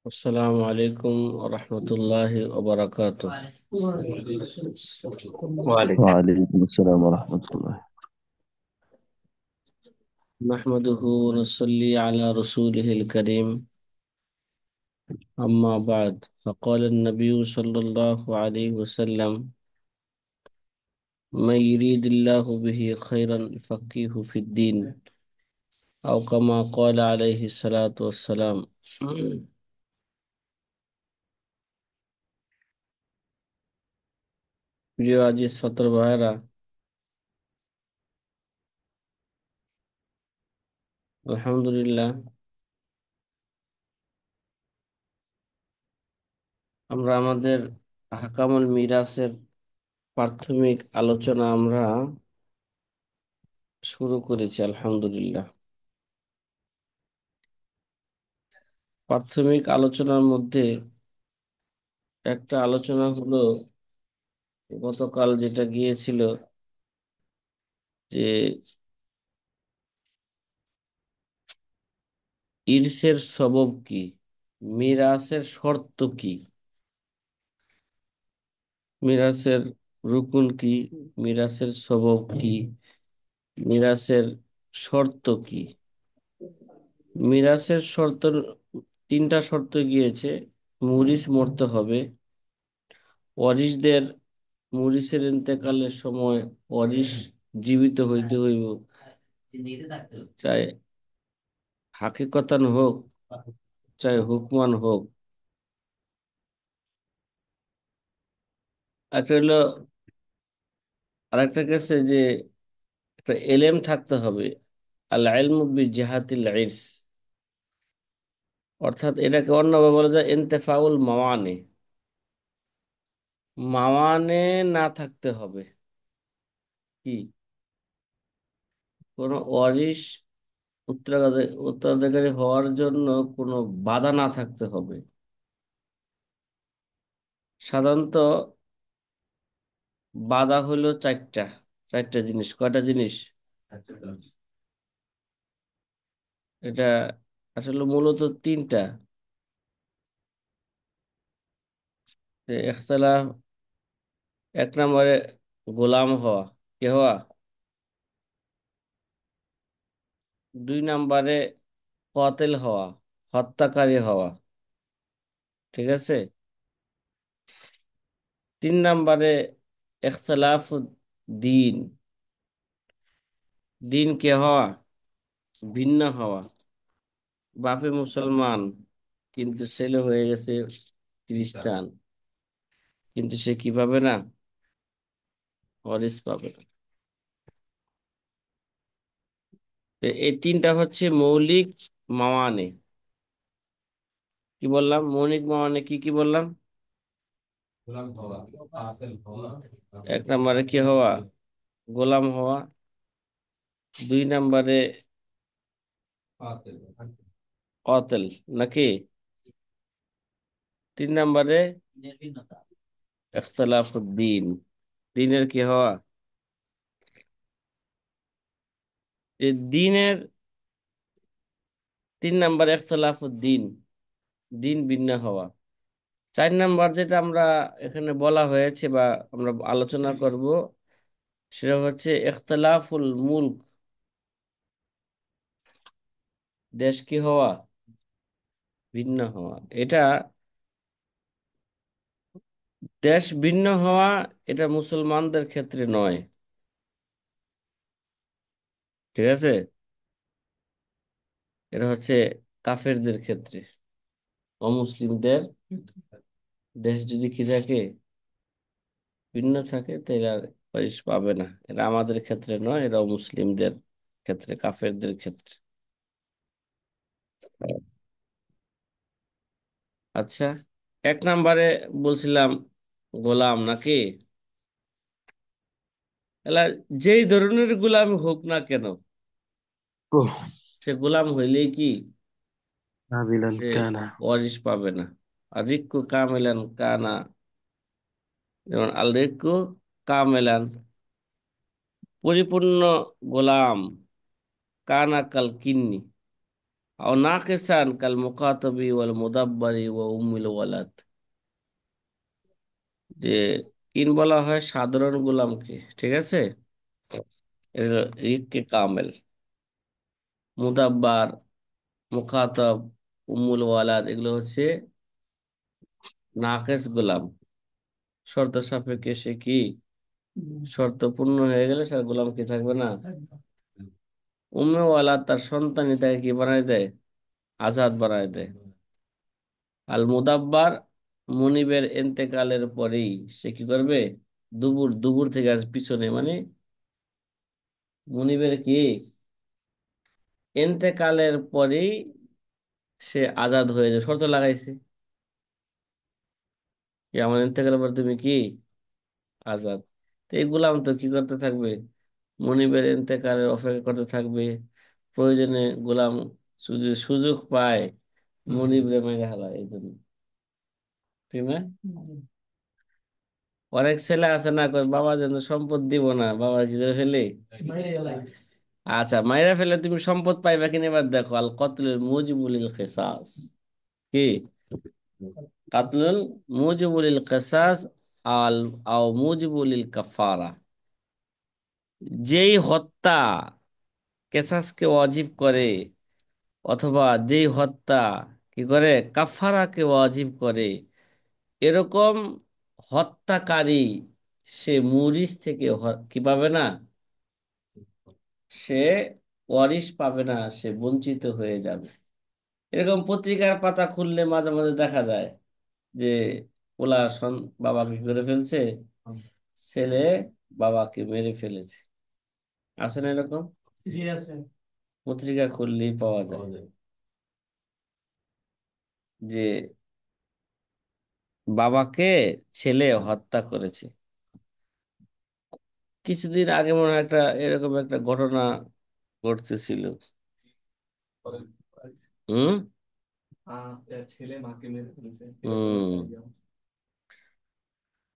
আসসালামু আলাইকুম রহমতুল্লাহি ওবরাকাতুহ। ওয়ালাইকুম। وعليكم السلام ورحمة الله. নাহমাদুহু ওয়া নুসাল্লি আলা রাসূলিহিল কারীম, আম্মা বা'দ। ফাকাল an-নাবিয়্যু সাল্লাল্লাহু আলাইহি ওয়াসাল্লাম, মান ইউরিদিল্লাহু বিহি খায়রান ইউফাক্কিহু ফিদ-দীন, আও কামা ক্বালা আলাইহিস সালাতু ওয়াস-সালাম। প্রিয় আজিজ ছাত্র ভাইরা, আলহামদুলিল্লাহ, আমরা আমাদের আহকামুল মিরাসের প্রাথমিক আলোচনা আমরা শুরু করেছি। আলহামদুলিল্লাহ, প্রাথমিক আলোচনার মধ্যে একটা আলোচনা হলো গতকাল যেটা গিয়েছিল, যে ইরসের সবব কি, মিরাসের শর্ত কি, মিরাসের রুকুন কি, মিরাসের সবব কি, মিরাসের শর্ত কি। মিরাসের শর্ত তিনটা শর্ত গিয়েছে: মুরিস মরতে হবে, ওয়ারিসদের মুরিসের ইন্তেকালের সময় ওয়ারিস জীবিত হইতে হইব, চাই হাকিকতান হোক চাই হুকমান হোক। একটা হইলো, আরেকটা কাছে যে একটা এলেম থাকতে হবে, আল ইলমু বিজিহাতিল ইরস, অর্থাৎ এটাকে অন্যভাবে বলা যায় ইন্তেফাউল মাওয়ানে। মাওয়ানে না থাকতে হবে, কি কোনো ওয়ারিশ উত্তরাধিকারী হওয়ার জন্য কোনো বাধা না থাকতে হবে। সাধারণত বাধা হলো চারটা, চারটা জিনিস। কয়টা জিনিস? এটা আসলে মূলত তিনটা। ইখতিলাফ, এক নম্বরে গোলাম হওয়া, কে হওয়া। দুই নম্বরে কাতিল হওয়া, হত্যাকারী হওয়া, ঠিক আছে। তিন নম্বরে ইখতিলাফ দিন, দিন কে হওয়া, ভিন্ন হওয়া। বাপে মুসলমান কিন্তু ছেলে হয়ে গেছে খ্রিস্টান, কিন্তু সে কি পাবে না? ওয়ারিস পাবে না। তো এই তিনটা হচ্ছে মৌলিক মাওয়ানে। কি বললাম? মৌলিক মাওয়ানে কি কি বললাম? এক নম্বরে কি হওয়া? গোলাম হওয়া। দুই নম্বরে কাতিল, নাকি? তিন নম্বরে ইখতিলাফুদ্দিন, দিনের কি হওয়া। এই দিনের তিন নম্বরে ইখতিলাফুদ্দিন, দিন ভিন্ন হওয়া। চার নাম্বার যেটা আমরা এখানে বলা হয়েছে বা আমরা আলোচনা করব, সেটা হচ্ছে ইখতিলাফুল মুলক, দেশ কি হওয়া, ভিন্ন হওয়া। এটা দেশ ভিন্ন হওয়া, এটা মুসলমানদের ক্ষেত্রে নয়, ঠিক আছে। এটা হচ্ছে কাফেরদের ক্ষেত্রে। অমুসলিমদের দেশ যদি কি থাকে, ভিন্ন থাকে, তাহলে আর পারিশ পাবে না। এটা আমাদের ক্ষেত্রে নয়, এটা মুসলিমদের ক্ষেত্রে, কাফেরদের ক্ষেত্রে। আচ্ছা, এক নম্বরে বলছিলাম গোলাম, নাকি? এলা যেই ধরনের গোলাম হোক না কেন, সে গোলাম হইলেই কি কাবিলান সে কানা। ওয়ারিশ পাবে না। আর রিক্কু কামেলান কানা, যেমন আল রিক্কু কামেলান, পরিপূর্ণ গোলাম, কানা কাল কিন্নি, আও নাকিসান কাল মুকাতাবি ওয়াল মুদাব্বারি ওয়া উম্মিল ওয়ালাদ। যে কিন বলা হয় সাধারণ গোলামকে, ঠিক আছে, রিককে কামেল, মুদাব্বার, মুখাতাব, উম্মুল ওয়ালাদ এগুলো হচ্ছে নাকেস গোলাম। শর্ত সাপেক্ষে সে কি শর্ত পূর্ণ হয়ে গেলে সে গোলাম কি থাকবে না। উম্মে ওয়ালাদ তার সন্তানই তাকে কি বানায় দেয়, আজাদ বানায় দেয়। আল মুদাব্বার মনিবের এন্তেকালের পরেই সে কি করবে, দুবুর দুবুর থেকে আস পিছনে মানে মনিবের কি এন্তেকালের পরেই সে আজাদ হয়ে যায়, শর্ত লাগাইছে যে আমার এন্তেকালের পর তুমি কি আজাদ। তো এই গোলাম তো কি করতে থাকবে, মনিবের ইন্তেকালের অপেক্ষা করতে থাকবে। প্রয়োজনে গোলাম যদি সুযোগ পায় মনিবরে মেরে হালায় এই জন্য, ঠিক না। অনেক ছেলে আছে না, কয় বাবা যেন সম্পদ দিব না, বাবা কি করে ফেলে। আচ্ছা মাইরা ফেলে তুমি সম্পদ পাইবা কিনা এবার দেখো, আল কতলুল মুজিবুল কিসাস কি, কাতলুল মুজিবুল কিসাস আল আও মুজিবুল কাফারা। যেই হত্যা কেসাসকে ওয়াজিব করে, অথবা যেই হত্যা কি করে কাফারাকে ওয়াজিব করে, এরকম হত্যাকারী সে মুরিস থেকে কি পাবে না, সে ওয়ারিশ পাবে না, সে বঞ্চিত হয়ে যাবে। এরকম পত্রিকার পাতা খুললে মাঝে মাঝে দেখা যায় যে ওলা বাবাকে কি করে ফেলছে, ছেলে বাবাকে মেরে ফেলেছে। আছে না এরকম, পত্রিকা খুললেই পাওয়া যায় যে বাবাকে ছেলে হত্যা করেছে। কিছুদিন আগে মনে হয় একটা এরকম একটা ঘটনা ঘটতেছিল। হুম হুম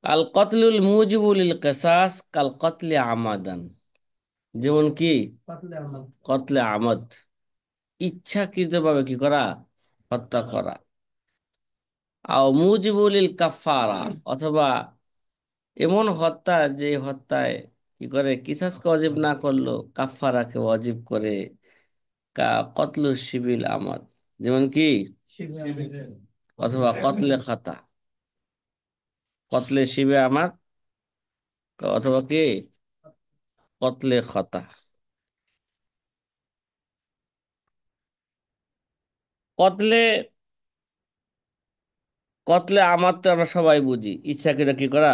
আল কতলুল মুজিবুল কিসাস কাল কতলে আমাদান। যেমন কি কতলে আমদ, ইচ্ছাকৃত ভাবে কি করা, হত্যা করা। আও মুজিবুল কাফারা, অথবা এমন হত্যা যে হত্যায় কি করে কিসাসকে ওয়াজিব না করলো কাফারাকে ওয়াজিব করে। কা কতলু শিবিল আমাদ, যেমন কি অথবা কতলে খাতা, কতলে শিবে আমার, অথবা কি কতলে খাতা। কতলে কতলে আমার তো আমরা সবাই বুঝি, ইচ্ছাকৃত কি করা,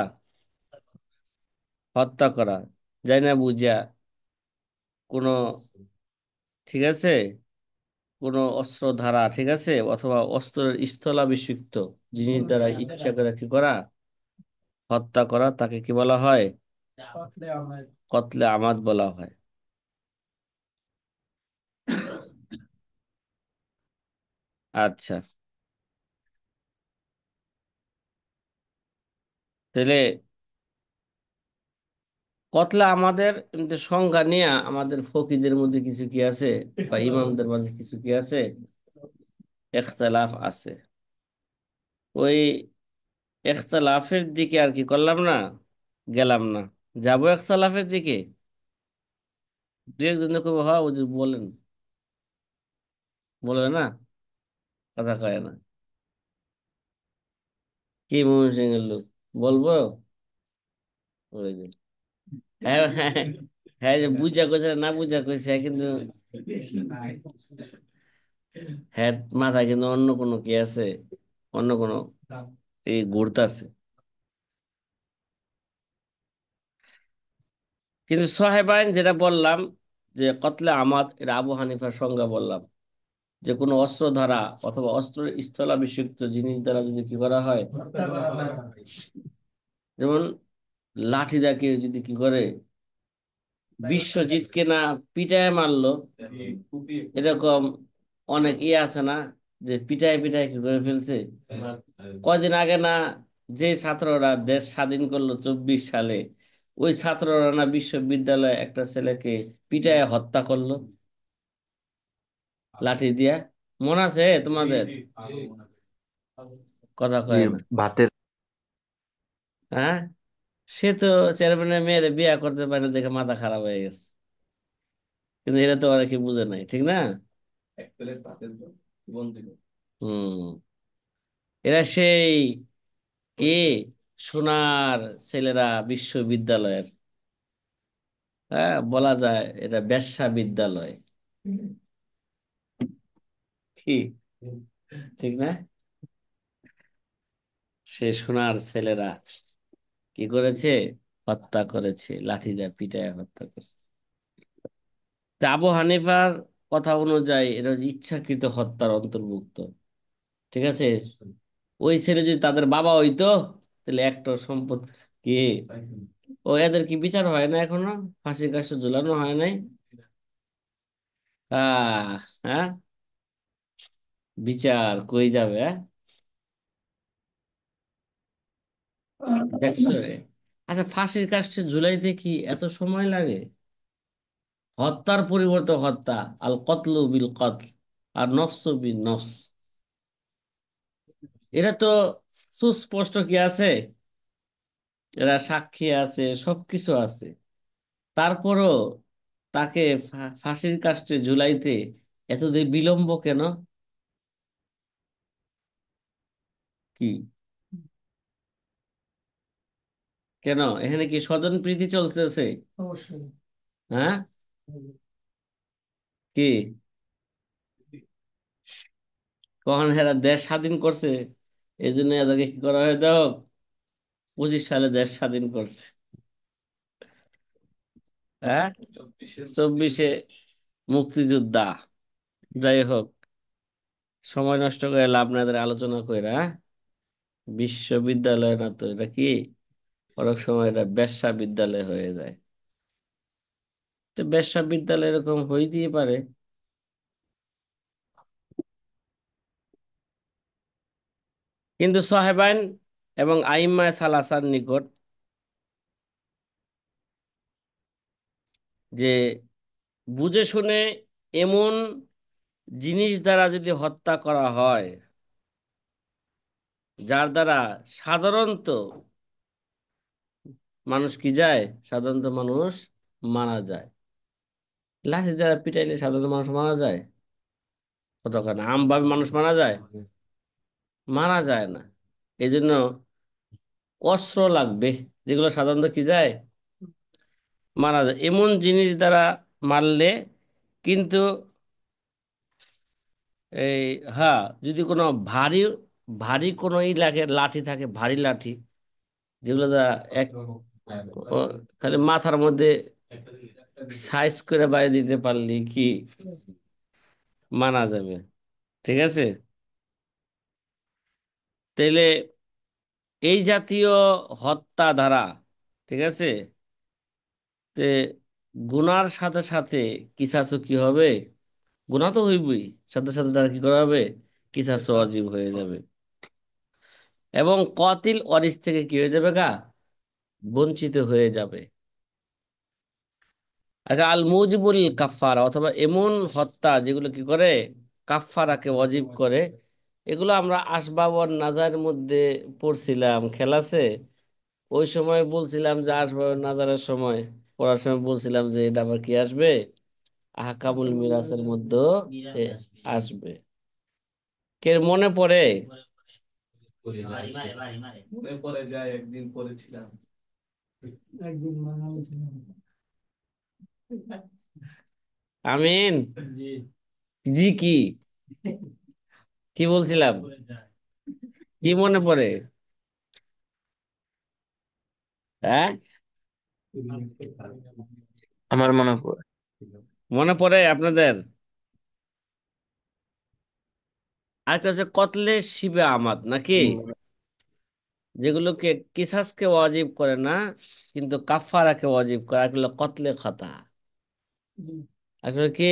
হত্যা করা, যাই না বুঝা কোনো, ঠিক আছে, কোনো অস্ত্র ধারা, ঠিক আছে, অথবা অস্ত্রের স্থলাভিষিক্ত জিনিস দ্বারা ইচ্ছা করে কি করা, হত্যা করা, তাকে কি বলা হয়, কতলে আমাদ বলা হয়। আচ্ছা, তাহলে কতলা আমাদের এমনি সংজ্ঞা নিয়ে আমাদের ফকিদের মধ্যে কিছু কি আছে, বা ইমামদের মধ্যে কিছু কি আছে, ইখতিলাফ আছে। ওই ইখতিলাফের দিকে আর কি করলাম না, গেলাম না। যাবো ইখতিলাফের দিকে, দু একজন কবে হওয়া উচিত বলেন, বলবে না, কথা কয় না, কি ময়মনসিংহ এর লোক, বলবো ওই যে হ্যাঁ হ্যাঁ হ্যাঁ, যে বুঝা কইছে না বুঝা কইছে, হ্যাঁ, কিন্তু হ্যাঁ মাথা কিন্তু অন্য কোনো কি আছে, অন্য কোনো এই ঘুরতাছে। কিন্তু সাহেবাইন যেটা বললাম, যে কতলে আমাদ, এটা আবু হানিফার সংজ্ঞা বললাম, যে কোনো অস্ত্র ধারা অথবা অস্ত্র স্থলাভিষিক্ত জিনিস দ্বারা যদি কি করা হয়, যেমন লাঠি দা কেউ যদি কি করে বিশ্বজিৎকে না পিটায় মারলো, এরকম অনেক আছে না, যে পিটায় পিটায় কি করে ফেলছে। কয়দিন আগে না যে ছাত্ররা দেশ স্বাধীন করলো 24 সালে, ওই ছাত্ররা না বিশ্ববিদ্যালয়ে একটা ছেলেকে পিটায় হত্যা করলো লাঠি দিয়া। মনে আছে তোমাদের? কথা জি, কয় না। কথা জি, কয় না। ভাতের। হ্যাঁ, সে তো চেয়ারম্যানের মেয়েরে বিয়ে করতে পারে না দেখে মাথা খারাপ হয়ে গেছে, কিন্তু এটা তো অনেকে বুঝে নাই, ঠিক না? হম। এরা সেই কি সোনার ছেলেরা বিশ্ববিদ্যালয়ের, হ্যাঁ বলা যায় এটা বেশ্যা বিদ্যালয়, কি ঠিক না? সে সোনার ছেলেরা কি করেছে? হত্যা করেছে, লাঠি দিয়ে পিটায় হত্যা করেছে। তা আবু হানিফার কথা অনুযায়ী এটা হচ্ছে ইচ্ছাকৃত হত্যার অন্তর্ভুক্ত, ঠিক আছে? ওই ছেলে যদি তাদের বাবা হইতো, তাহলে একটা সম্পদ কি, ও এদের কি বিচার হয় না এখনো? ফাঁসির কাছে ঝুলানো হয় নাই? হ্যাঁ, বিচার কই যাবে? দেখছো? আচ্ছা, ফাঁসির কাছে ঝুলাইতে কি এত সময় লাগে? হত্যার পরিবর্তে হত্যা, আল কতলু বিল কতল, আর নফস বিল নফস, এটা তো সুস্পষ্ট কি আছে, এরা সাক্ষী আছে, সবকিছু আছে। তারপরও তাকে ফাঁসির কাস্টে ঝুলাইতে এতদিন বিলম্ব কেন? কি, কেন এখানে কি স্বজন প্রীতি চলতেছে? হ্যাঁ, কি, কখন এরা দেশ স্বাধীন করছে, এই জন্য এদেরকে কি করা হয় দেখো, 25 সালে দেশ স্বাধীন করছে, হ্যাঁ, 24-এ মুক্তিযোদ্ধা। যাই হোক, সময় নষ্ট করে লাভ নাই এদের আলোচনা করে, হ্যাঁ? বিশ্ববিদ্যালয় না তো এটা কি, অনেক সময় এটা বেশ্যা বিদ্যালয় হয়ে যায়। তো বেশ্যা বিদ্যালয় এরকম হইতেই পারে। কিন্তু সাহেবাইন এবং আইম্মায়ে সালাসার নিকট যে বুঝে শুনে এমন জিনিস দ্বারা যদি হত্যা করা হয়, যার দ্বারা সাধারণত মানুষ কি যায়, সাধারণত মানুষ মারা যায়। লাঠি দ্বারা পিটাইলে সাধারণত মানুষ মারা যায়? কতক্ষণ আমভাবে মানুষ মারা যায়? মারা যায় না। এই জন্য অস্ত্র লাগবে, যেগুলো সাধারণত কি যায়, মারা যায়, এমন জিনিস দ্বারা মারলে। কিন্তু এই, হ্যাঁ, যদি কোনো ভারী ভারী কোনো লাগে লাঠি থাকে, ভারী লাঠি, যেগুলো দ্বারা এক ও, খালি মাথার মধ্যে সাইজ করে বাইরে দিতে পারলি কি মানা যাবে, ঠিক আছে? তাইলে এই জাতীয় হত্যা ধারা, ঠিক আছে, তে গুনার সাথে সাথে কিসাসও কি হবে, গুনাহ তো হইবই, সাথে সাথে তারা কি করা হবে, কিসাসও ওয়াজিব হয়ে যাবে। এবং কতিল অরিস থেকে কি হয়ে যাবে গা, বঞ্চিত হয়ে যাবে। আচ্ছা, আল মুজিবুল কাফারা, অথবা এমন হত্যা যেগুলো কি করে, কাফারাকে ওয়াজিব করে। এগুলো আমরা আসবাবন নাজার মধ্যে পড়ছিলাম খেলাছে, ওই সময় বলছিলাম যে আসবাবন নাজারের সময় পড়ার সময় বলছিলাম যে এটা আবার কি আসবে, আহকামুল মিরাসের মধ্যে এ আসবে। কে মনে পড়ে? আমিন। জি, কি কি বলছিলাম, কি মনে পড়ে? হ্যাঁ, আমার মনে পড়ে। মনে পড়ে আপনাদের? আরেকটা হচ্ছে কতলে শিবে আমাদ নাকি, হুম, যেগুলোকে কিসাসকে ওয়াজিব করে না, কিন্তু কাফারাকে ওয়াজিব করে, আর হলো কতলে খতা। আসলে কি,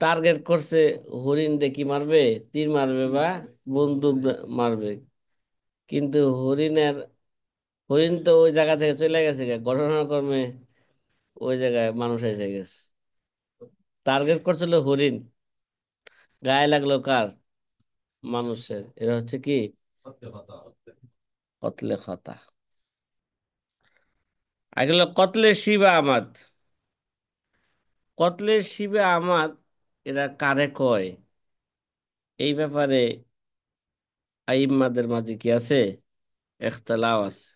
টার্গেট করছে হরিণ দেখি মারবে, তীর মারবে বা বন্দুক মারবে, কিন্তু হরিণ তো ওই জায়গা থেকে চলে গেছে ঘটনাক্রমে, ওই জায়গায় মানুষ এসে গেছে। টার্গেট করছিল হরিণ, গায়ে লাগলো কার? মানুষের। এরা হচ্ছে কি? কতলে খতা। আগে হলো কতলে শিবা আমাদ। কতলে শিবা আমাদ, এরা কারে কয়? এই ব্যাপারে আইম্মাদের মাঝে কি আছে? ইখতিলাফ আছে।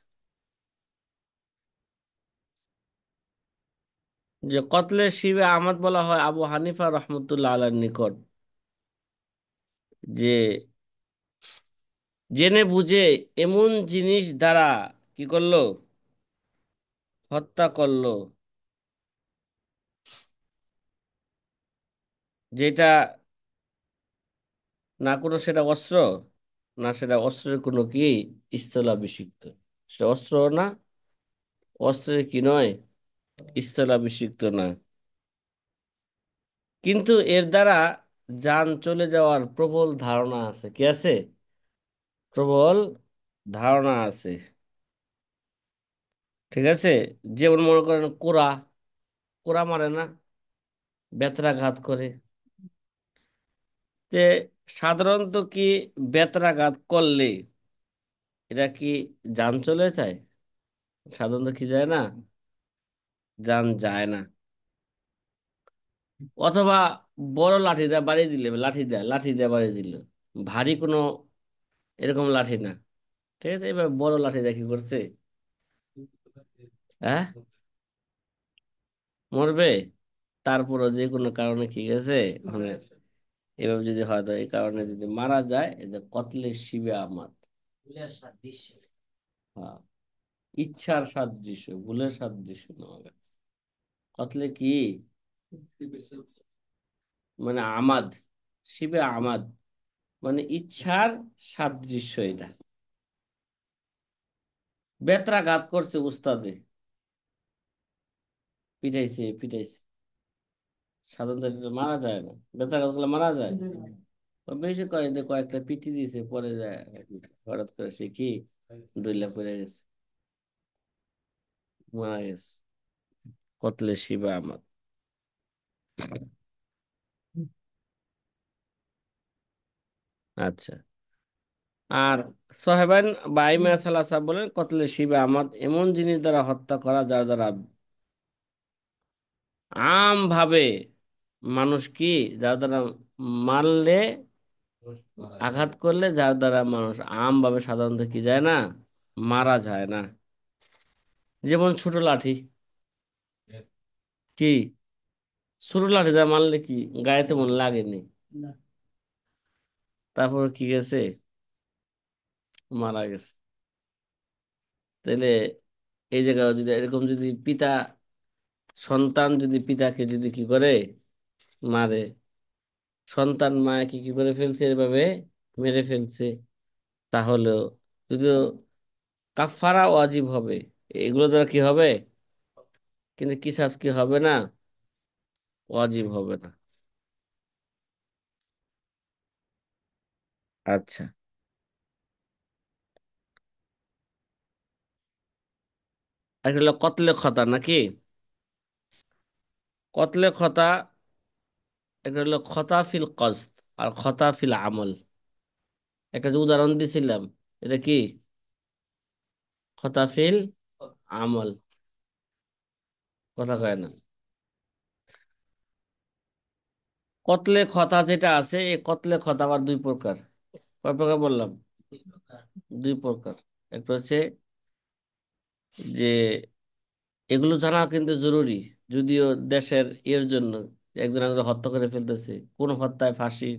যে কতলে শিবে আহমদ বলা হয় আবু হানিফা রহমতুল্লাহ আলার নিকট, যে জেনে বুঝে এমন জিনিস দ্বারা কি করলো? হত্যা করলো, যেটা না কোনো সেটা অস্ত্র, না সেটা অস্ত্রের কোনো কি স্থলাভিষিক্ত। সেটা অস্ত্র না, অস্ত্রের কি নয়, স্থলাভিষিক্ত না। কিন্তু এর দ্বারা যান চলে যাওয়ার প্রবল ধারণা আছে। কি আছে? প্রবল ধারণা আছে। ঠিক আছে। যেমন মনে করেন কোরা, কোরা মারে না, বেত্রাঘাত করে। যে সাধারণত কি বেত্রাঘাত করলে এটা কি যান চলে যায়? সাধারণত কি যায় না, যান যায় না। অথবা বড় লাঠি দিয়ে বাড়ি দিলে, লাঠি দিয়ে বাড়ি দিল, ভারী কোনো এরকম লাঠি না। ঠিক আছে, এবার বড় লাঠি দিয়ে কি করছে? হ্যাঁ, মরবে। তারপরও যে কোনো কারণে কি গেছে মানে, এভাবে যদি হয়তো এই কারণে যদি মারা যায়, এটা কতলে শিবে আমার। হ্যাঁ, ইচ্ছার সাদৃশ্য, ভুলের সাদৃশ্য নয়। কতলে কি মানে আমাদ, শিবে আমাদ মানে ইচ্ছার সাদৃশ্য এটা। বেত্রাঘাত করছে উস্তাদে, পিটাইছে। সাধারণত এটা মারা যায় না, বেত্রাঘাত করলে মারা যায়। ও বেশি কয়েকটা পিটি দিয়েছে, পরে যায় হঠাৎ করে সে কি ডইলা পড়ে গেছে, মারা গেছে। কতলে শিবা আমাদ। আচ্ছা। আর সোহেবান বা আইমা সালাসা বলেন কতলে শিবা আমাদ এমন জিনিস দ্বারা হত্যা করা যার দ্বারা আম ভাবে মানুষ কি, যার দ্বারা মারলে, আঘাত করলে, যার দ্বারা মানুষ আম ভাবে সাধারণত কি যায় না, মারা যায় না। যেমন ছোট লাঠি, কি ছোট লাঠি দিয়ে মারলে কি গায়ে তেমন লাগেনি, তারপর কি গেছে, মারা গেছে। তাহলে এই জায়গায় যদি এরকম যদি পিতা, সন্তান যদি পিতাকে যদি কি করে মারে, সন্তান মাকে কি করে ফেলছে, এভাবে মেরে ফেলছে, তাহলেও যদিও কাফারা ওয়াজিব হবে, এগুলো দ্বারা কি হবে, কিন্তু কিসাস কি হবে না, ওয়াজিব হবে না। আচ্ছা। আর এটা হলো কতলে খতা নাকি? কতলে খতা, এটা হলো খতা ফিল কসদ আর খতা ফিল আমল। একটা যে উদাহরণ দিছিলাম, এটা কি খতা ফিল আমল, কথা কয় না। কতলে খতা যেটা আছে, এই কতলে খতা আবার দুই প্রকার। কয় প্রকার বললাম? দুই প্রকার। একটা হচ্ছে যে এগুলো জানা কিন্তু জরুরি, যদিও দেশের এর জন্য একজন একজন হত্যা করে ফেলতেছে, কোন হত্যায় ফাঁসির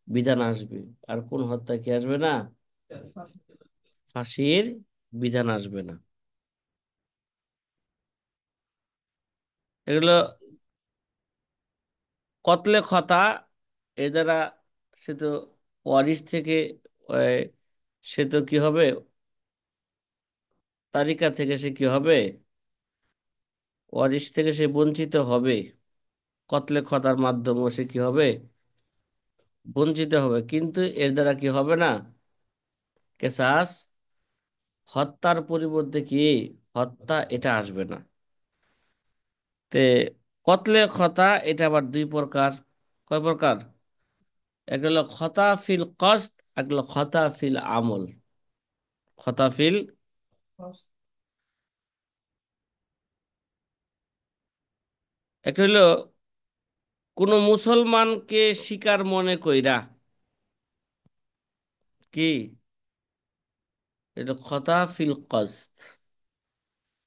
বিধান আসবে, আর কোন হত্যায় কি আসবে না, ফাঁসির বিধান আসবে না। এগুলো কতলে খতা, এ দ্বারা সে তো ওয়ারিশ থেকে ওই, সে তো কি হবে, তালিকা থেকে সে কি হবে, ওয়ারিশ থেকে সে বঞ্চিত হবে। কতলে খতার মাধ্যমে সে কি হবে, বঞ্চিত হবে, কিন্তু এর দ্বারা কি হবে না, কেসাস, হত্যার পরিবর্তে কি হত্যা এটা আসবে না। তে কতলে খতা এটা আবার দুই প্রকার। কয় প্রকার? একটা হলো খতা ফিল কস্ত, একটা হলো খতা ফিল আমল। খতা ফিল, একটা হলো কোন মুসলমানকে শিকার মনে কইরা, কি এটা খতা ফিল কস্ত,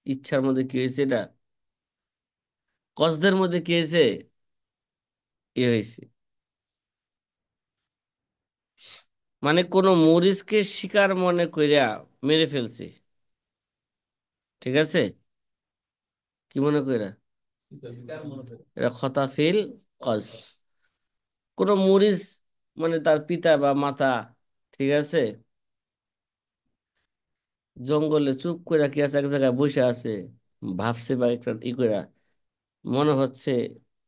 ইচ্ছার মধ্যে কি হয়েছে, এটা কসদের মধ্যে কি হয়েছে, এ হয়েছে। মানে কোন মরিচকে শিকার মনে কইরা মেরে ফেলছে, ঠিক আছে, কি মনে কইরা, এটা খতা ফিল কস্ত। কোন মরিচ মানে তার পিতা বা মাতা, ঠিক আছে, জঙ্গলে চুপ করে কি আছে, এক জায়গায় বসে আছে, ভাবছে বা একটা ই করে, মনে হচ্ছে,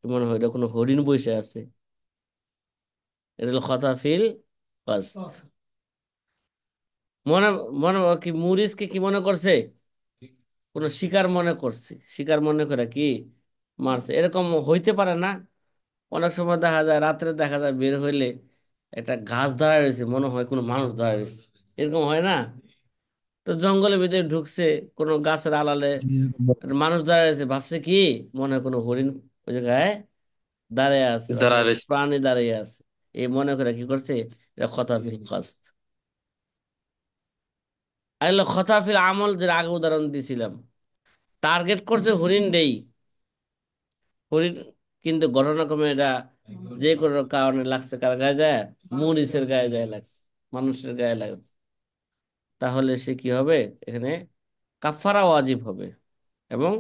মনে হয় এটা কোনো হরিণ বসে আছে, এটা হলো খতা ফিল কস্ত। মনে মনে কি মুরিসকে কি মনে করছে, কোন শিকার মনে করছে, শিকার মনে করে কি মারছে, এরকম হইতে পারে না। অনেক সময় দেখা যায় রাত্রে, দেখা যায় বের হইলে একটা গাছ দাঁড়ায় রয়েছে, মনে হয় কোনো মানুষ দাঁড়ায় রয়েছে, এরকম হয় না? তো জঙ্গলের ভিতরে ঢুকছে, কোনো গাছের আড়ালে একটা মানুষ দাঁড়ায় আছে, ভাবছে কি মনে হয় কোনো হরিণ ওই জায়গায় দাঁড়িয়ে আছে বা দাঁড়া কোনো রয়েছে। প্রাণী দাঁড়িয়ে আছে, এই মনে করে কি করছে, এটা খতাফিল কস্ত। আর হলো খতাফিল আমল, যেটা আগে উদাহরণ দিয়েছিলাম, টার্গেট করছে হরিণ দেই, হরিণ, কিন্তু ঘটনাক্রমে এটা যে কোনো কারণে লাগছে, কার গায়ে যায়, মরিচের গায়ে যায় লাগছে, মানুষের গায়ে লাগছে, তাহলে সে কি হবে, এখানে কাফারা ওয়াজিব হবে। এবং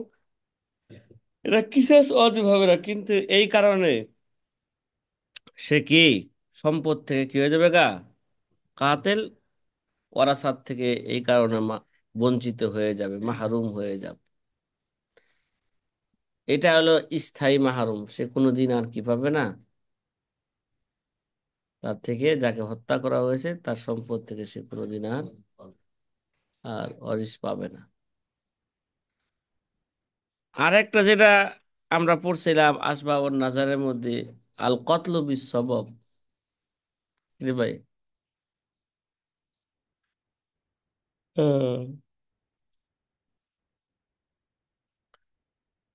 এটা কিসের ওয়াজিব হবে না, কিন্তু এই কারণে সে কি সম্পদ থেকে কি হয়ে যাবে গা, কাতেল, ওয়ারাসাত থেকে এই কারণে বঞ্চিত হয়ে যাবে, মাহরুম হয়ে যাবে। এটা হলো স্থায়ী মাহরুম, সে কোনোদিন আর কি পাবে না, তার থেকে যাকে হত্যা করা হয়েছে তার সম্পদ থেকে সে কোনোদিন আর আর অরিস পাবে না। আর একটা যেটা আমরা পড়ছিলাম আসবা ওর নাজারের মধ্যে, আল কতলু বিস সবব, রে ভাই,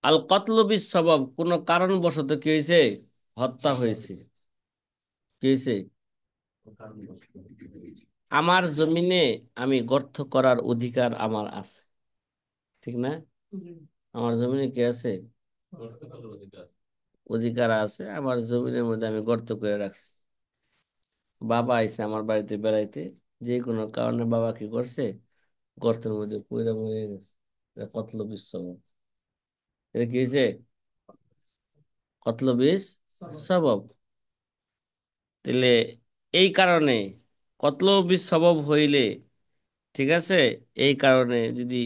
আল কতলু বিস সবব, কোন কারণবশত কি হয়েছে, হত্যা হয়েছে, কি হয়েছে, আমার জমিনে আমি গর্ত করার অধিকার আমার আছে, ঠিক না? আমার জমিনে কি আছে, অধিকার আছে, আমার জমিনের মধ্যে আমি গর্ত করে রাখছি। বাবা আইছে আমার বাড়িতে বেড়াইতে, যে কোনো কারণে বাবা কি করছে, গর্তের মধ্যে পইড়া মরে গেছে, এটা কতল বিশ্ব, এটা কি হয়েছে, কতল বিষ সবব। তাহলে এই কারণে কতল বিষ সবব হইলে, ঠিক আছে, এই কারণে যদি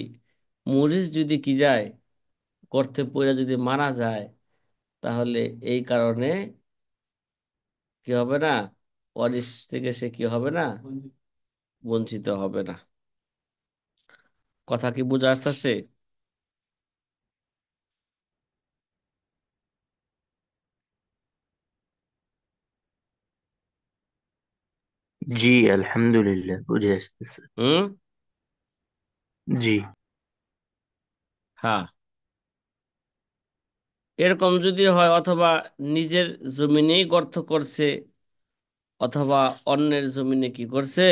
মরিচ যদি কি যায়, গর্তে পইড়া যদি মারা যায়, তাহলে এই কারণে কি হবে না, ওয়ারিশ থেকে সে কি হবে না, বঞ্চিত হবে না। কথা কি বুঝা আসতেছে? জি, আলহামদুলিল্লাহ বুঝে আসতেছে। হুম। জি। হ্যাঁ, এরকম যদি হয়, অথবা নিজের জমিনেই গর্ত করছে, অথবা অন্যের জমিনে কি করছে,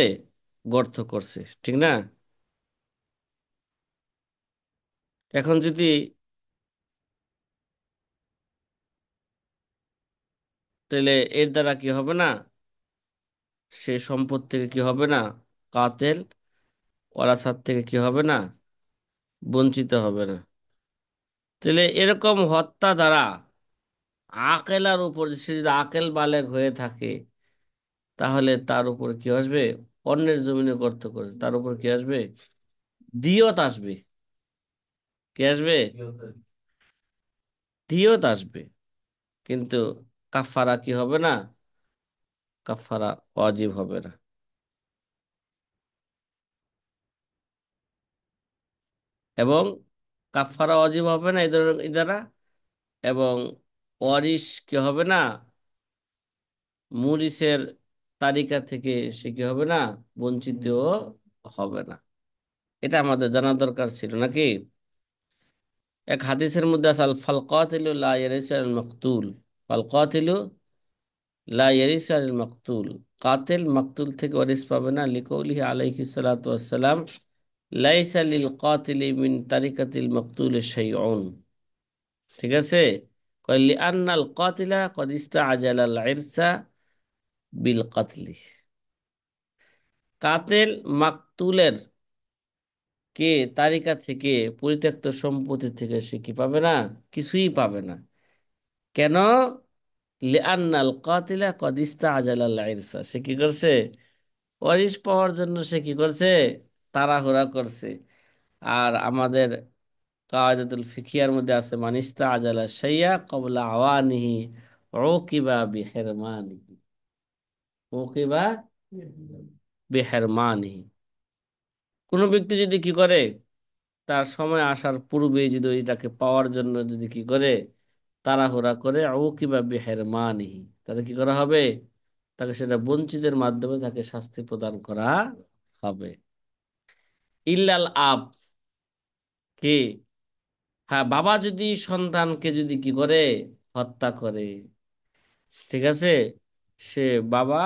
গর্ত করছে, ঠিক না? এখন যদি, তাহলে এর দ্বারা কি হবে না, সে সম্পদ থেকে কি হবে না, কাতেল ওয়ারাসাত থেকে কি হবে না, বঞ্চিত হবে না। তাহলে এরকম হত্যা দ্বারা আকেলার উপর, সে যদি আকেল বালেগ হয়ে থাকে, তাহলে তার উপর কি আসবে, অন্যের জমিনে গর্ত করে তার উপর কি আসবে, দিয়ত আসবে, কি আসবে, দিয়ত আসবে। কিন্তু কাফারা কি হবে না, কাফারা ওয়াজিব হবে না। এবং কাফারা ওয়াজিব হবে না এদের দ্বারা, এবং ওয়ারিশ কি হবে না, মুরিসের তালিকা থেকে সে কি হবে না, বঞ্চিত হবে না। এটা আমাদের জানা দরকার ছিল নাকি? এক হাদিসের মধ্যে আছে আল ফাল কাতিলু লা ইয়ারিসু আল মাকতুল, ফাল কাতিলু লা ইয়ারিসু আল মাকতুল, কাতিল মাকতুল থেকে ওয়ারিস পাবে না, লিকাউলিহি আলাইহিস সালাতু ওয়াস সালাম লাইসা লিল কাতিলি মিন তারিকাতিল মাকতুল শাইউন। ঠিক আছে, কয় লিআন্নাল কাতিলা ক্বাদ ইস্তাআজালা আল ইরসা বিল কাতলি। কাতিল মাকতুলের কে তালিকা থেকে, পরিত্যক্ত সম্পত্তি থেকে সে কি পাবে না, কিছুই পাবে না। কেন? লিআন্নাল কাতিলা ক্বাদ ইস্তাআজালা আল ইরসা, সে কি করছে, ওয়ারিশ পাওয়ার জন্য সে কি করছে, তাড়াহুড়া করছে। আর আমাদের কায়দাতুল ফিকিয়ার মধ্যে আছে মান ইস্তাআজালা শাইয়া ক্বাবলা আওয়ানিহি উকিবা বিহিরমানিহি, উকিবা বিহিরমানিহি। কোনো ব্যক্তি যদি কি করে, তার সময় আসার পূর্বে যদি এটাকে পাওয়ার জন্য যদি কি করে, তাড়াহুড়া করে, উকিবা বিহিরমানিহি, তাহলে কি করা হবে, তাকে সেটা বঞ্চিতের মাধ্যমে তাকে শাস্তি প্রদান করা হবে। ইল্লাল আব, কি, হ্যাঁ, বাবা যদি সন্তানকে যদি কি করে, হত্যা করে, ঠিক আছে, সে বাবা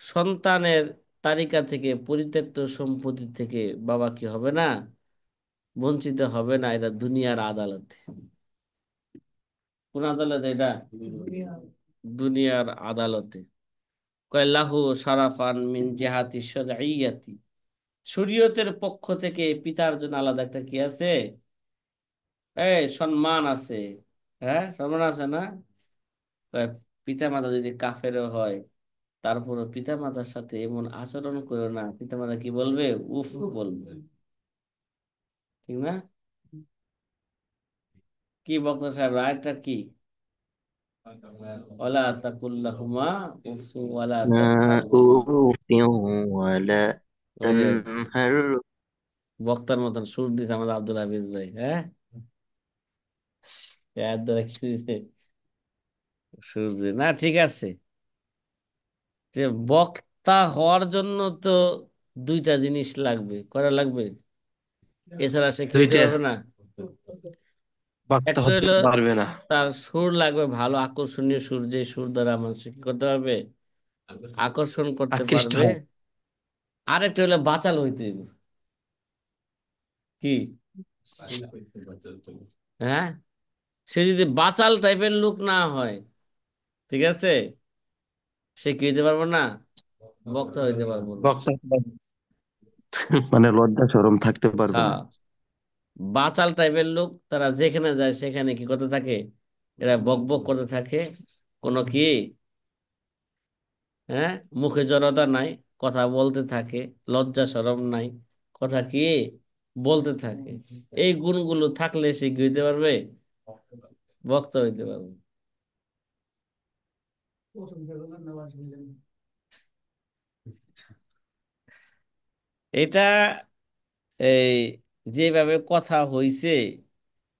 সন্তানের তালিকা থেকে, পরিত্যক্ত সম্পত্তি থেকে বাবা কি হবে না, বঞ্চিত হবে না। এটা দুনিয়ার আদালতে। কোন আদালতে এটা? দুনিয়ার আদালতে। কয়লাহু সারাফান মিন জিহাতি শারঈয়াতি, শরীয়তের পক্ষ থেকে পিতার জন্য আলাদা একটা কি আছে, সম্মান আছে। হ্যাঁ, সম্মান আছে না? পিতা মাতা যদি কাফেরও হয়, তারপরও পিতা মাতার সাথে এমন আচরণ করো না, পিতা মাতা কি বলবে, উফ বলবে। ঠিক না? কি বক্তা সাহেব, রায়টা কি? ওয়ালা তাকুল্লাহুমা উফ ওয়ালা তানহারহুমা। أوف ولا ওই যে تنهر বক্তার মতন সুর দিছে আমাদের আব্দুল হাফিজ ভাই। হ্যাঁ, এর দ্বারা কি দিছে, সুর দিছে না। ঠিক আছে, যে বক্তা হওয়ার জন্য তো দুইটা জিনিস লাগবে, করা লাগবে, এছাড়া সে কি হইতে দুইটা, পারবে না। বক্তা একটা হতে হলো পারবে না। তার সুর লাগবে ভালো, আকর্ষণীয় সুর, যে সুর দ্বারা মানুষ কি করতে পারবে, আকর্ষণ করতে আকৃষ্ট পারবে। হয়। আরেকটা হলো বাচাল হইতে হইবে। কি? হ্যাঁ, সে যদি বাচাল টাইপের লোক না হয়, ঠিক আছে, সে কি হইতে পারবো না, বক্তা হইতে পারবো না। বক্তা হতে পারবে মানে লজ্জা শরম থাকতে পারবে না। হ্যাঁ, বাচাল টাইপের লোক তারা যেখানে যায় সেখানে কি করতে থাকে, এরা বক বক করতে থাকে, কোনো কি, হ্যাঁ, মুখে জড়তা নাই, কথা বলতে থাকে, লজ্জা শরম নাই, কথা কি বলতে থাকে। এই গুণগুলো থাকলে সে কি হইতে পারবে, বক্তা হইতে পারবে। এটা এই যেভাবে কথা হইছে,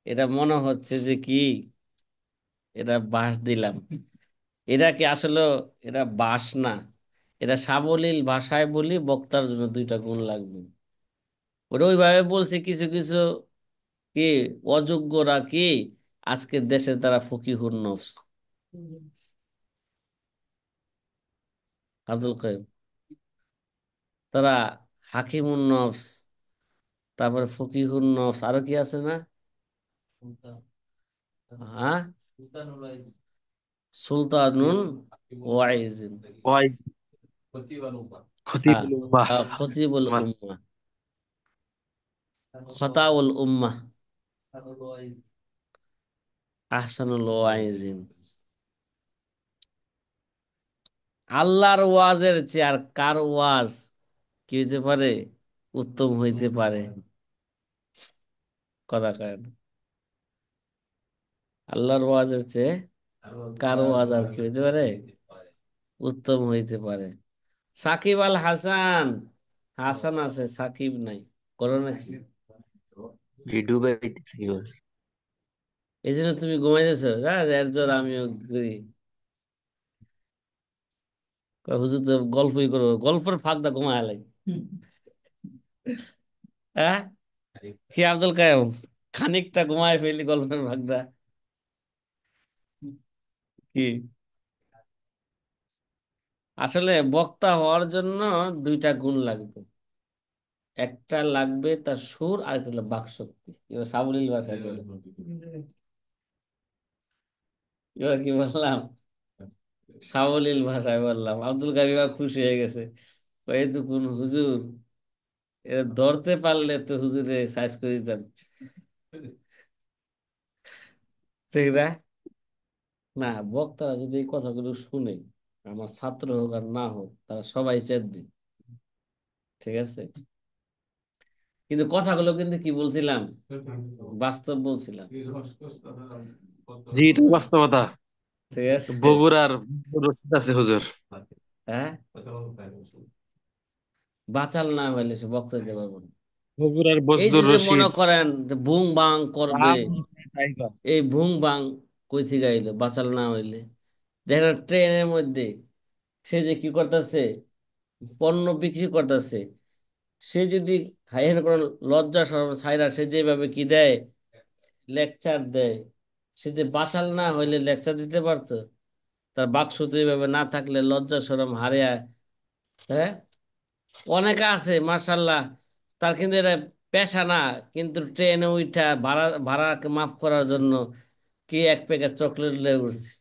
এটা মনে হচ্ছে যে কি, এটা বাঁশ দিলাম, এটা কি আসলে, এটা বাঁশ না। এটা সাবলীল ভাষায় বলি, বক্তার জন্য দুইটা গুণ লাগবে। ওটা ওইভাবে বলছে, কিছু কিছু কি অযোগ্যরা কি আজকের দেশের তারা ফকিহুন নফস, আব্দুল কাইম, তারা হাকিমুন নফস, তারপরে ফকিহুন নফস, আরো কি আছে না, হ্যাঁ, সুলতানুন ওয়াইজিন, ওয়াইজ, হ্যাঁ, খতিবুল উম্মাহ, খতিবুল আমার উম্মাহ, খতাউল উম্মাহ, আহসানুল ওয়াইজিন। আল্লাহর ওয়াজের চেয়ে আর কার ওয়াজ কি হইতে পারে, উত্তম হইতে পারে? কথা কয় না। আল্লাহর ওয়াজের চেয়ে কার ওয়াজ আর কি হইতে পারে, উত্তম হইতে পারে? সাকিব আল হাসান, হাসান আছে সাকিব নাই, করো নাকি? لدبي تسير এই জন্য তুমি ঘুমাইতেছো, এর জোর আমিও করি। কয়, হুজুর তো গল্পই করবো, গল্পের ফাঁক দা ঘুমায় লাগে। হ্যাঁ, কি আব্দুল কায়ুম, খানিকটা ঘুমায় ফেলি গল্পের ফাঁক দা। কি, আসলে বক্তা হওয়ার জন্য দুইটা গুণ লাগবে। একটা লাগবে তার সুর, আর একটা হলো বাকশক্তি, এবার সাবলীল ভাষায় বলে। এবার কি বললাম, সাবলীল ভাষায় বললাম। আব্দুল কাবিবা খুশি হয়ে গেছে, এই তো কোন হুজুর, এরা ধরতে পারলে তো হুজুরে সাইজ করে দিতাম। ঠিক না? না, বক্তারা যদি এই কথাগুলো শুনে, আমার ছাত্র হোক আর না হোক, তারা সবাই চেতবে। ঠিক আছে, কিন্তু কথাগুলো কিন্তু কি বলছিলাম, বাস্তব বলছিলাম। জি, এটা বাস্তবতা। ঠিক আছে। বগুড়ার রশিদ আছে হুজুর। হ্যাঁ, বাচাল না হইলে সে বক্তা দিতে পারবো না। বগুড়ার এই যে বজলুর যে মনে রশিদ। করেন যে বুং বাং করবে, রাম টাইগার। এই বুং বাং কই থেকে আইলো বাচাল না হইলে? দেখেন ট্রেনের মধ্যে সে যে কি করতেছে, পণ্য বিক্রি করতেছে, সে যদি হাইহেন কোনো লজ্জা শরম ছাইরা সে যেভাবে কি দেয়, লেকচার দেয়, সে যে বাচাল না হইলে লেকচার দিতে পারতো? তার বাকশক্তি এইভাবে না থাকলে, লজ্জা শরম হারিয়া, হ্যাঁ, অনেকে আছে মার্শাল্লাহ, তার কিন্তু এটা পেশা না, কিন্তু ট্রেনে উঠা ভাড়া ভাড়াকে মাফ করার জন্য কি এক প্যাকেট চকলেট লয়ে উঠছে।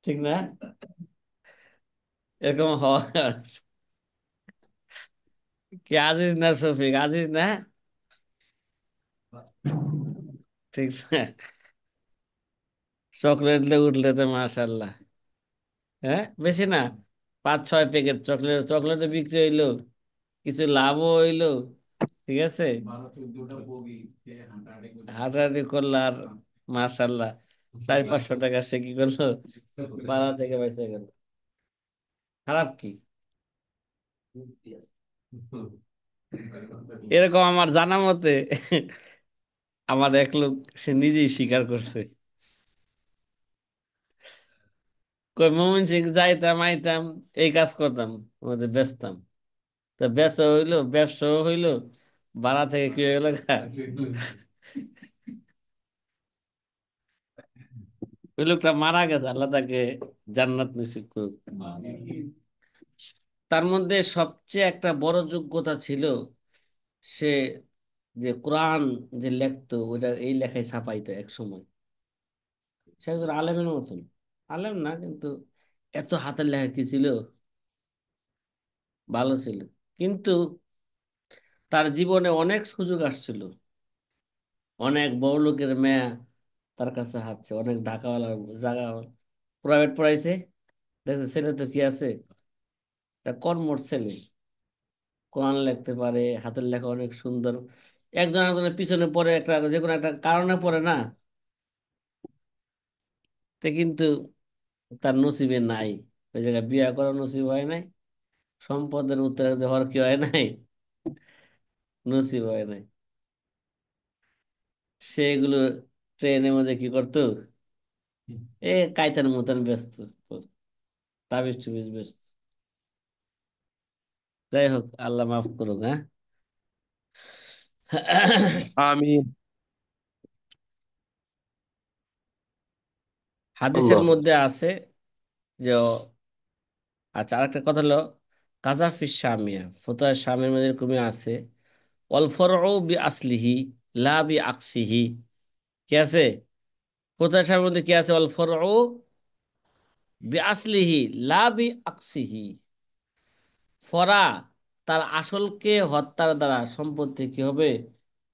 ঠিক না? এরকম হওয়া, কি আজিজ না শফিক, আজিজ না? ঠিক না? চকলেট লয়ে উঠলে তো মাশাল্লাহ। হ্যাঁ, বেশি না, 5-6 প্যাকেট চকলেট, চকলেটে বিক্রি হইলো, কিছু লাভও হইলো। ঠিক আছে, হাঁটাহাঁটি করলো আর মাশাল্লাহ 400-500 টাকা সে কি করলো, পাড়া থেকে বেঁচে গেল। খারাপ কি? এরকম আমার জানা মতে আমার এক লোক, সে নিজেই স্বীকার করছে, কই ময়মনসিং যাইতাম আইতাম, এই কাজ করতাম, ওদের বেচতাম। তা বেচা হইলো, ব্যবসাও হইলো, ভাড়া থেকে কি হয়ে গেল গা? ওই লোকটা মারা গেছে, আল্লাহ তাকে জান্নাত নসিব করুক। তার মধ্যে সবচেয়ে একটা বড় যোগ্যতা ছিল, সে যে কোরআন যে লেখতো, ওটা এই লেখায় ছাপাইতো এক সময়। সে একজন আলেমের মতন, আলেম না কিন্তু এত হাতের লেখা কি ছিল, ভালো ছিল। কিন্তু তার জীবনে অনেক সুযোগ আসছিল, অনেক বড় লোকের মেয়ে তার কাছে হাঁটছে, অনেক ঢাকাওয়ালার জায়গা, প্রাইভেট পড়াইছে। দেখছে ছেলে তো কি আছে, একটা কর্মঠ ছেলে, কোরআন লিখতে পারে, হাতের লেখা অনেক সুন্দর। একজন একজনের পিছনে পড়ে, একটা যে কোনো একটা কারণে পড়ে না, তে কিন্তু তার নসিবে নাই, ওই জায়গায় বিয়ে করার নসিব হয় নাই, সম্পদের উত্তরাধিকারী হওয়ার কি হয় নাই, নসিব হয় নাই। সেগুলো ট্রেনের মধ্যে কি করতো, এ কায়তার মতন ব্যস্ত, তাবিজ টুবিজ ব্যস্ত। যাই হোক, আল্লাহ মাফ করুক। হ্যাঁ। আমি হাদিসের আল্লাহ। মধ্যে আছে যে, আচ্ছা আরেকটা কথা হলো, কাজাফি শামিয়া, ফতোয়া শামের মধ্যে এরকমই আছে, অল ফরউ বি আসলিহি লা বি আকসিহি। কি আছে? ফতোয়া শামের মধ্যে কি আছে? অল ফরউ বি আসলিহি লা বি আকসিহি। ফরা, তার আসলকে হত্যার দ্বারা সম্পত্তি কি হবে,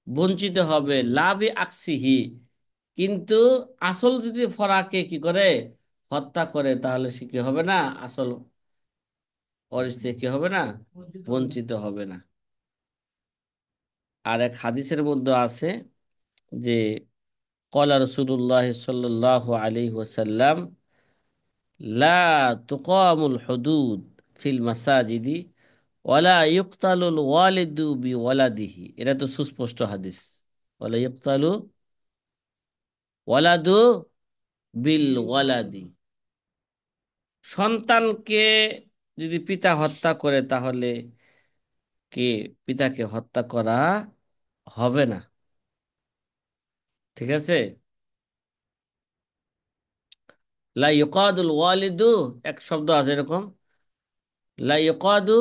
বঞ্চিত হবে, লাভি আকসিহি। কিন্তু আসল যদি ফরাকে কি করে, হত্যা করে, তাহলে সে কি হবে না, আসল ওয়ারিশ থেকে কি হবে না, বঞ্চিত হবে না। আর এক হাদিসের মধ্যে আছে যে, কলা রসুল্লাহ সাল্লাল্লাহু আলাইহি ওয়াসাল্লাম, লা তুকামুল হুদুদ ফিল মাসাজিদি ওয়ালা ইউকতালুল ওয়ালিদু বি ওয়ালাদিহি। এটা তো সুস্পষ্ট হাদিস। ওয়ালা ইউকতালু ওয়ালাদু বিল ওয়ালাদি। সন্তানকে যদি পিতা হত্যা করে তাহলে কি পিতাকে হত্যা করা হবে না। ঠিক আছে। লা ইউকাদুল ওয়ালিদু, এক শব্দ আছে এরকম, লা ইউকাদু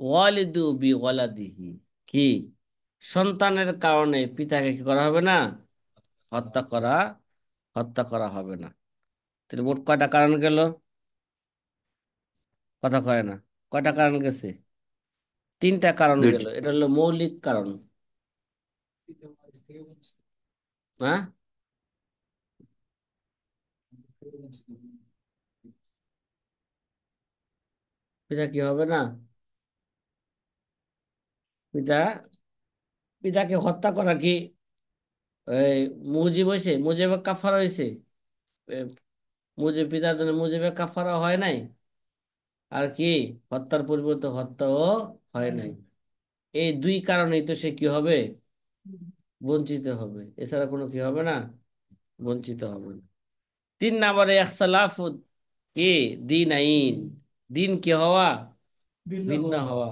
ওয়ালিদু বি ওয়ালাদিহি, কি সন্তানের কারণে পিতাকে কি করা হবে না, হত্যা করা, হত্যা করা হবে না। তাহলে মোট কয়টা কারণ গেল? কথা কয় না, কয়টা কারণ গেছে? তিনটা কারণ গেল। দুইটি। এটা হলো মৌলিক কারণ। হ্যাঁ, পিতা কি হবে না, পিতা, পিতাকে হত্যা করা কি এই মুজিব হয়েছে, মুজিবে কাফারা হয়েছে, এ, মুজিব পিতার জন্য মুজিবে কাফারা হয় নাই, আর কি হত্যার পরিবর্তে হত্যাও হয় নাই। এই দুই কারণেই তো সে কি হবে, বঞ্চিত হবে, এছাড়া কোনো কি হবে না, বঞ্চিত হবে না। 3 নম্বরে ইখতিলাফু কি দিন আইন, দিন কি হওয়া, ভিন্ন হওয়া।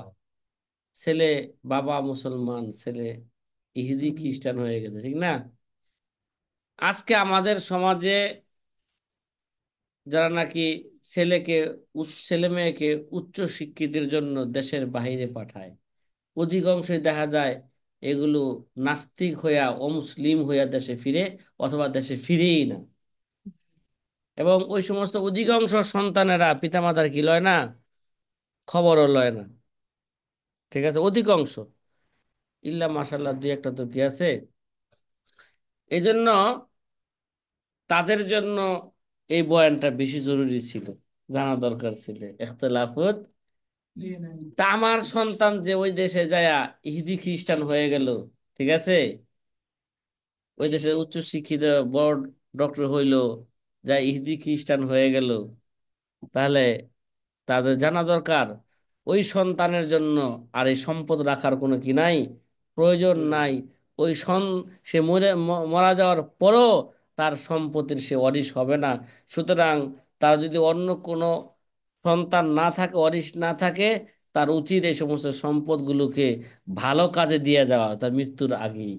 ছেলে, বাবা মুসলমান, ছেলে ইহুদি খ্রিস্টান হয়ে গেছে, ঠিক না? আজকে আমাদের সমাজে যারা নাকি ছেলেকে, ছেলে মেয়েকে উচ্চ শিক্ষিতের জন্য দেশের বাইরে পাঠায়, অধিকাংশই দেখা যায় এগুলো নাস্তিক হইয়া, অমুসলিম হইয়া দেশে ফিরে, অথবা দেশে ফিরেই না। এবং ওই সমস্ত অধিকাংশ সন্তানেরা পিতামাতার কি লয় না, খবরও লয় না। ঠিক আছে, অধিকাংশ, ইল্লা মাশাল্লাহ দুই একটা তো কি আছে। এই জন্য তাদের জন্য এই বয়ানটা বেশি জরুরি ছিল, জানা দরকার ছিল ইখতিলাফুত। তা আমার সন্তান যে ওই দেশে যায় ইহুদি খ্রিস্টান হয়ে গেল, ঠিক আছে, ওই দেশে উচ্চ শিক্ষিত বড় ডক্টর হইলো, যা ইহুদি খ্রিস্টান হয়ে গেল, তাহলে তাদের জানা দরকার ওই সন্তানের জন্য আর এই সম্পদ রাখার কোনো কি নাই, প্রয়োজন নাই। ওই সে মারা যাওয়ার পরও তার সম্পত্তির সে ওয়ারিশ হবে না। সুতরাং তার যদি অন্য কোনো সন্তান না থাকে, ওয়ারিশ না থাকে, তার উচিত এই সমস্ত সম্পদগুলোকে ভালো কাজে দিয়ে যাওয়া তার মৃত্যুর আগেই।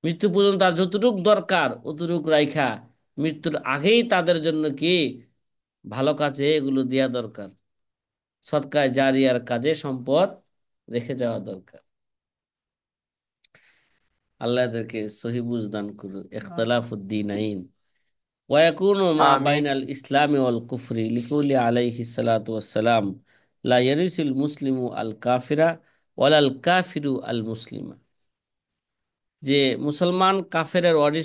মৃত্যু পর্যন্ত তার যতটুক দরকার অতটুক রাইখা মৃত্যুর আগেই তাদের জন্য কি ভালো কাজে এগুলো দেয়া দরকার। সদকায় জারিয়ার কাজে সম্পদ রেখে যাওয়া দরকার। আল্লাহ এদেরকে সহি বুঝ দান করুন। ইখতিলাফুদ্দিন আইন ওয়াকুনু মা আমিন। বাইনাল ইসলামি ওয়াল কুফরি লিকুলি আলাইহি সালাতু ওয়াসসালাম লা ইয়ারিসুল মুসলিমু আল কাফিরা ওয়ালাল কাফিরু আল মুসলিমা। যে মুসলমান কাফেরের ওয়ারিস